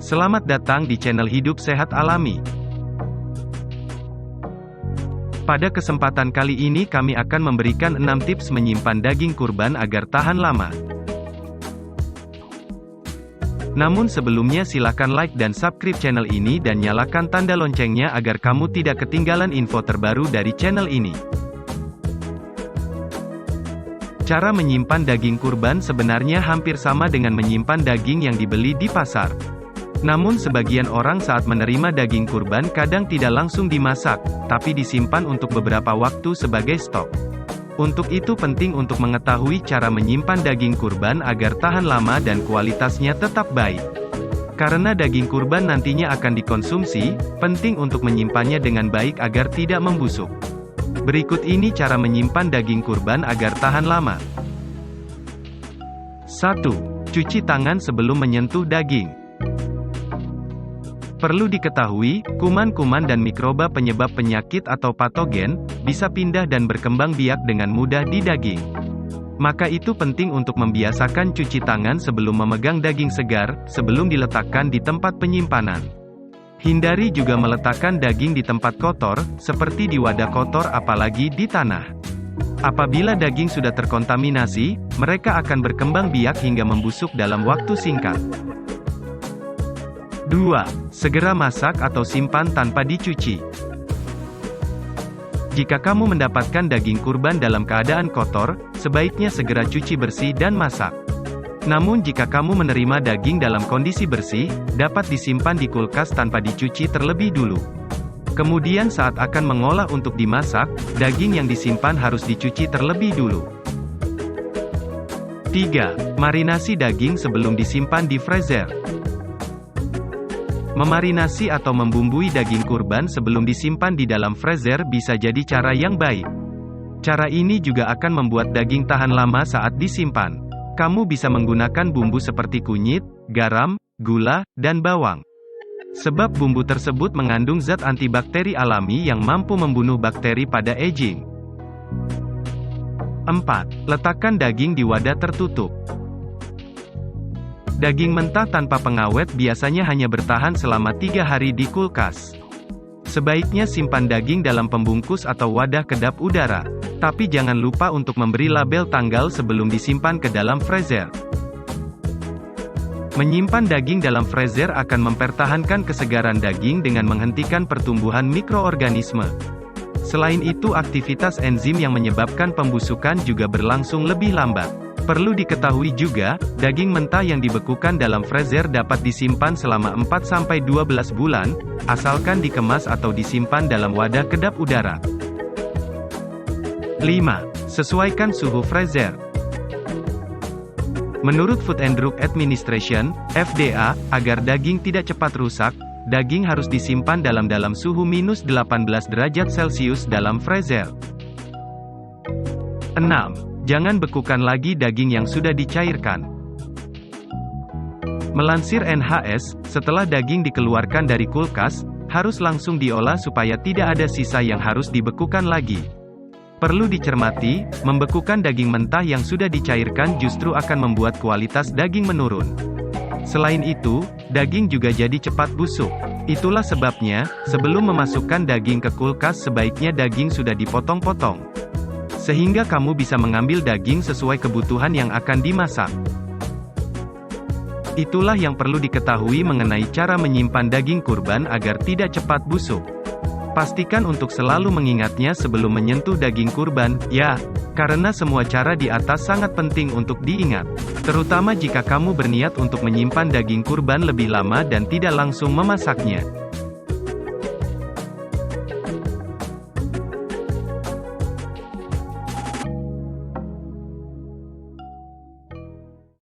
Selamat datang di channel Hidup Sehat Alami. Pada kesempatan kali ini kami akan memberikan 6 tips menyimpan daging kurban agar tahan lama. Namun sebelumnya silakan like dan subscribe channel ini dan nyalakan tanda loncengnya agar kamu tidak ketinggalan info terbaru dari channel ini. Cara menyimpan daging kurban sebenarnya hampir sama dengan menyimpan daging yang dibeli di pasar. Namun sebagian orang saat menerima daging kurban kadang tidak langsung dimasak, tapi disimpan untuk beberapa waktu sebagai stok. Untuk itu penting untuk mengetahui cara menyimpan daging kurban agar tahan lama dan kualitasnya tetap baik. Karena daging kurban nantinya akan dikonsumsi, penting untuk menyimpannya dengan baik agar tidak membusuk. Berikut ini cara menyimpan daging kurban agar tahan lama. 1. Cuci tangan sebelum menyentuh daging. Perlu diketahui, kuman-kuman dan mikroba penyebab penyakit atau patogen, bisa pindah dan berkembang biak dengan mudah di daging. Maka itu penting untuk membiasakan cuci tangan sebelum memegang daging segar, sebelum diletakkan di tempat penyimpanan. Hindari juga meletakkan daging di tempat kotor, seperti di wadah kotor apalagi di tanah. Apabila daging sudah terkontaminasi, mereka akan berkembang biak hingga membusuk dalam waktu singkat. 2. Segera masak atau simpan tanpa dicuci. Jika kamu mendapatkan daging kurban dalam keadaan kotor, sebaiknya segera cuci bersih dan masak. Namun jika kamu menerima daging dalam kondisi bersih, dapat disimpan di kulkas tanpa dicuci terlebih dulu. Kemudian saat akan mengolah untuk dimasak, daging yang disimpan harus dicuci terlebih dulu. 3. Marinasi daging sebelum disimpan di freezer. Memarinasi atau membumbui daging kurban sebelum disimpan di dalam freezer bisa jadi cara yang baik. Cara ini juga akan membuat daging tahan lama saat disimpan. Kamu bisa menggunakan bumbu seperti kunyit, garam, gula, dan bawang. Sebab bumbu tersebut mengandung zat antibakteri alami yang mampu membunuh bakteri pada aging. 4. Letakkan daging di wadah tertutup. Daging mentah tanpa pengawet biasanya hanya bertahan selama 3 hari di kulkas. Sebaiknya simpan daging dalam pembungkus atau wadah kedap udara, tapi jangan lupa untuk memberi label tanggal sebelum disimpan ke dalam freezer. Menyimpan daging dalam freezer akan mempertahankan kesegaran daging dengan menghentikan pertumbuhan mikroorganisme. Selain itu aktivitas enzim yang menyebabkan pembusukan juga berlangsung lebih lambat. Perlu diketahui juga, daging mentah yang dibekukan dalam freezer dapat disimpan selama 4-12 bulan, asalkan dikemas atau disimpan dalam wadah kedap udara. 5. Sesuaikan suhu freezer. Menurut Food and Drug Administration, FDA, agar daging tidak cepat rusak, daging harus disimpan dalam suhu minus 18 derajat Celcius dalam freezer. 6. Jangan bekukan lagi daging yang sudah dicairkan. Melansir NHS, setelah daging dikeluarkan dari kulkas, harus langsung diolah supaya tidak ada sisa yang harus dibekukan lagi. Perlu dicermati, membekukan daging mentah yang sudah dicairkan justru akan membuat kualitas daging menurun. Selain itu, daging juga jadi cepat busuk. Itulah sebabnya, sebelum memasukkan daging ke kulkas sebaiknya daging sudah dipotong-potong. Sehingga kamu bisa mengambil daging sesuai kebutuhan yang akan dimasak. Itulah yang perlu diketahui mengenai cara menyimpan daging kurban agar tidak cepat busuk. Pastikan untuk selalu mengingatnya sebelum menyentuh daging kurban, ya, karena semua cara di atas sangat penting untuk diingat. Terutama jika kamu berniat untuk menyimpan daging kurban lebih lama dan tidak langsung memasaknya.